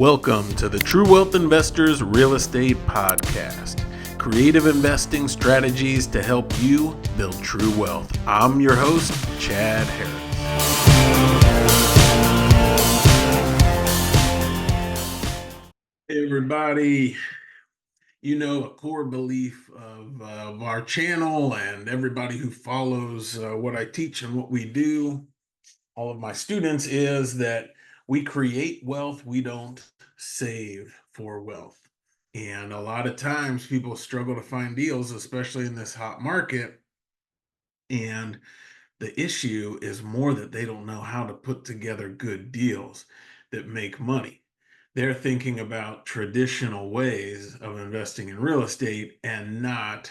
Welcome to the True Wealth Investors Real Estate Podcast. Creative investing strategies to help you build true wealth. I'm your host, Chad Harris. Hey everybody, you know, a core belief of our channel and everybody who follows what I teach and what we do, all of my students, is that we create wealth, we don't save for wealth. And a lot of times people struggle to find deals, especially in this hot market. And the issue is more that they don't know how to put together good deals that make money. They're thinking about traditional ways of investing in real estate and not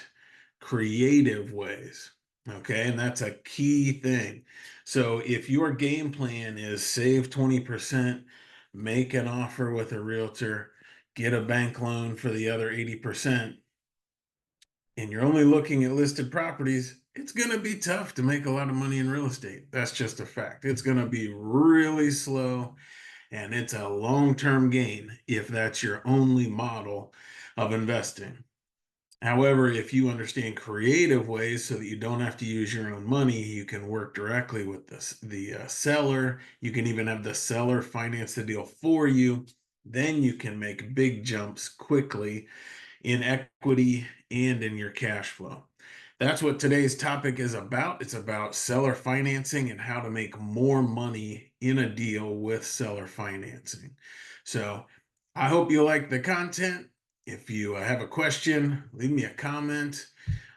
creative ways. Okay. And that's a key thing. So if your game plan is save 20%, make an offer with a realtor, get a bank loan for the other 80%, and you're only looking at listed properties, it's going to be tough to make a lot of money in real estate. That's just a fact. It's going to be really slow, and it's a long-term gain if that's your only model of investing. However, if you understand creative ways so that you don't have to use your own money, you can work directly with the seller. You can even have the seller finance the deal for you. Then you can make big jumps quickly in equity and in your cash flow. That's what today's topic is about. It's about seller financing and how to make more money in a deal with seller financing. So I hope you like the content. If you have a question, leave me a comment.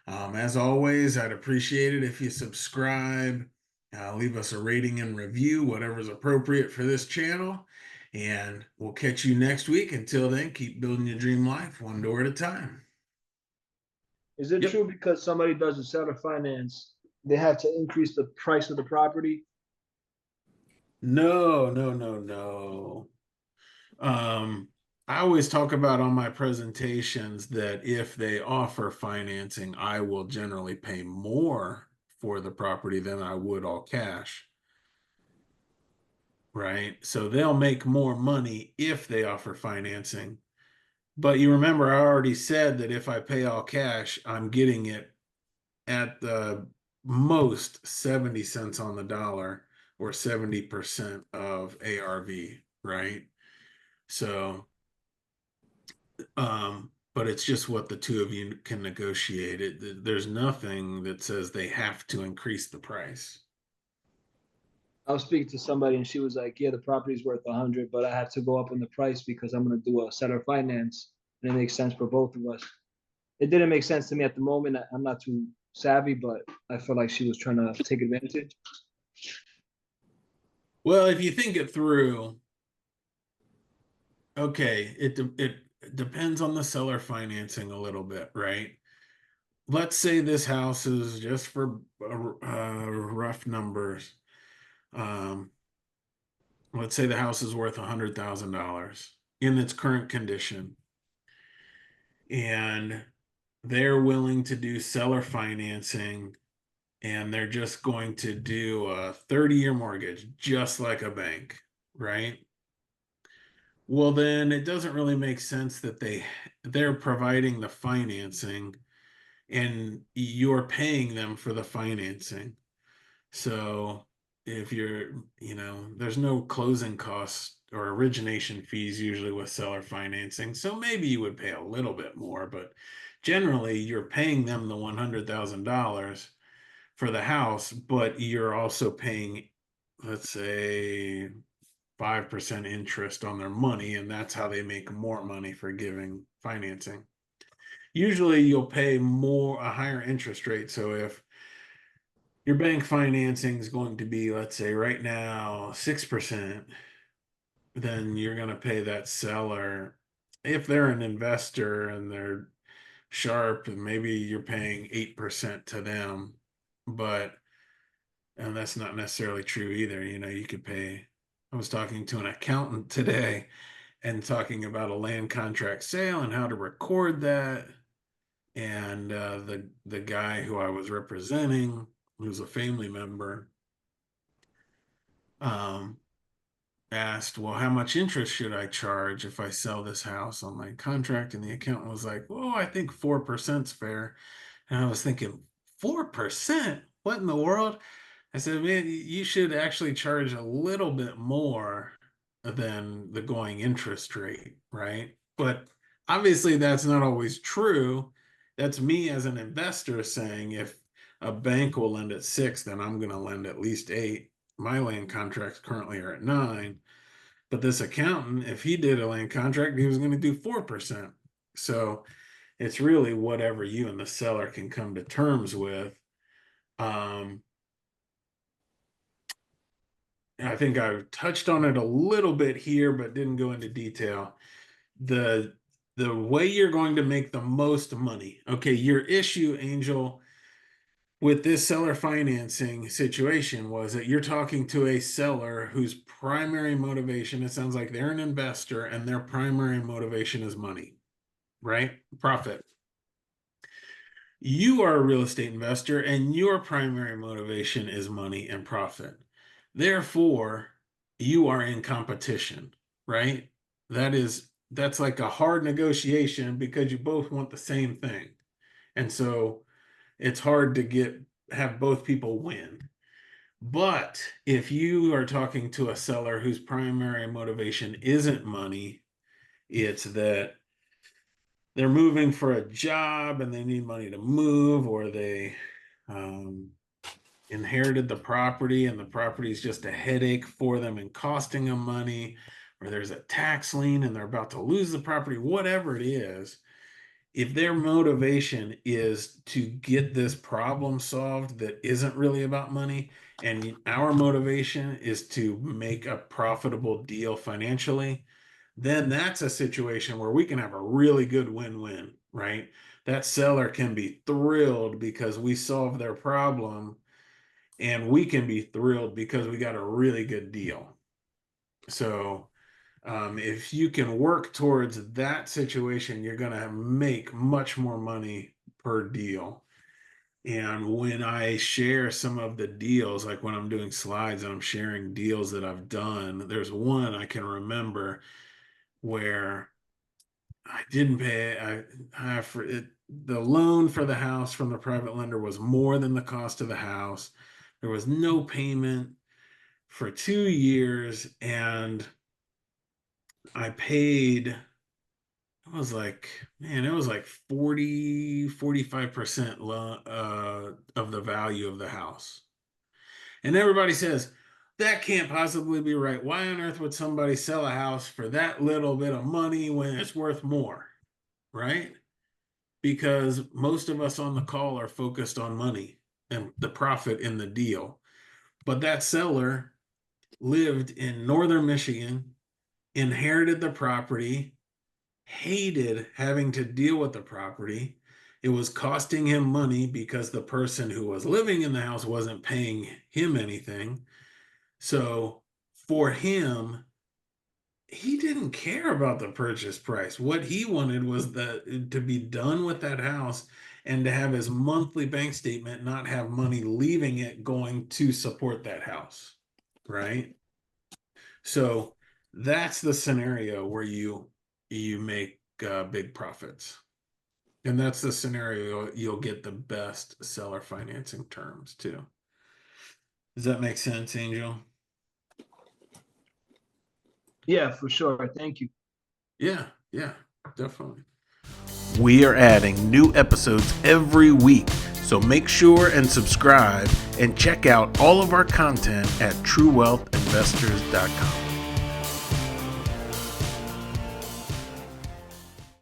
As always, I'd appreciate it if you subscribe, leave us a rating and review, whatever's appropriate for this channel. And we'll catch you next week. Until then, keep building your dream life one door at a time. Is it Yep. true because somebody does a seller finance, they have to increase the price of the property? No, no, no, no. Um, I always talk about on my presentations that if they offer financing, I will generally pay more for the property than I would all cash. Right? So they'll make more money if they offer financing. But you remember, I already said that if I pay all cash, I'm getting it at the most 70 cents on the dollar or 70% of ARV, right? So, but it's just what the two of you can negotiate. There's nothing that says they have to increase the price. I was speaking to somebody and she was like, "Yeah, the property's worth 100, but I have to go up in the price because I'm going to do a seller finance, and it makes sense for both of us." It didn't make sense to me at the moment. I'm not too savvy, but I felt like she was trying to take advantage. Well, if you think it through, okay, it depends on the seller financing a little bit, right? Let's say this house is, just for rough numbers. Um, let's say the house is worth $100,000 in its current condition, and they're willing to do seller financing, and they're just going to do a 30-year mortgage, just like a bank, right? Well, then it doesn't really make sense that they're providing the financing and you're paying them for the financing. So if there's no closing costs or origination fees usually with seller financing. So maybe you would pay a little bit more, but generally you're paying them the $100,000 for the house, but you're also paying, let's say, 5% interest on their money, and that's how they make more money for giving financing. Usually you'll pay a higher interest rate. So if your bank financing is going to be, let's say right now, 6%, then you're going to pay that seller, if they're an investor and they're sharp, and maybe you're paying 8% to them. But and that's not necessarily true either. You could pay. I was talking to an accountant today and talking about a land contract sale and how to record that. And the guy who I was representing, who's a family member, um, asked, well, how much interest should I charge if I sell this house on my contract? And the accountant was like, well, I think 4% is fair. And I was thinking, 4%? What in the world? I said, man, you should actually charge a little bit more than the going interest rate, right? But obviously, that's not always true. That's me as an investor saying if a bank will lend at 6, then I'm going to lend at least 8. My land contracts currently are at 9. But this accountant, if he did a land contract, he was going to do 4%. So it's really whatever you and the seller can come to terms with. Um, I think I touched on it a little bit here, but didn't go into detail. The the way you're going to make the most money. Okay, your issue, Angel, with this seller financing situation was that you're talking to a seller whose primary motivation, it sounds like they're an investor and their primary motivation is money, right? Profit. You are a real estate investor and your primary motivation is money and profit. Therefore, you are in competition, right? That's like a hard negotiation because you both want the same thing. And so it's hard to have both people win. But if you are talking to a seller whose primary motivation isn't money, it's that they're moving for a job and they need money to move, or they um, inherited the property and the property is just a headache for them and costing them money, or there's a tax lien and they're about to lose the property, whatever it is. If their motivation is to get this problem solved that isn't really about money, and our motivation is to make a profitable deal financially, then that's a situation where we can have a really good win-win, right? That seller can be thrilled because we solved their problem, and we can be thrilled because we got a really good deal. So if you can work towards that situation, you're going to make much more money per deal. And when I share some of the deals, like when I'm doing slides and I'm sharing deals that I've done, there's one I can remember where I didn't pay. For it, the loan for the house from the private lender was more than the cost of the house. There was no payment for 2 years, and I paid, it was like, man, it was like 45% of the value of the house. And everybody says, that can't possibly be right. Why on earth would somebody sell a house for that little bit of money when it's worth more? Right? Because most of us on the call are focused on money and the profit in the deal. But that seller lived in northern Michigan, inherited the property, hated having to deal with the property. It was costing him money because the person who was living in the house wasn't paying him anything. So for him, he didn't care about the purchase price. What he wanted was to be done with that house and to have his monthly bank statement not have money leaving it going to support that house, right? So that's the scenario where you make big profits. And that's the scenario you'll get the best seller financing terms too. Does that make sense, Angel? Yeah, for sure. Thank you. Yeah, definitely. We are adding new episodes every week, so make sure and subscribe and check out all of our content at truewealthinvestors.com.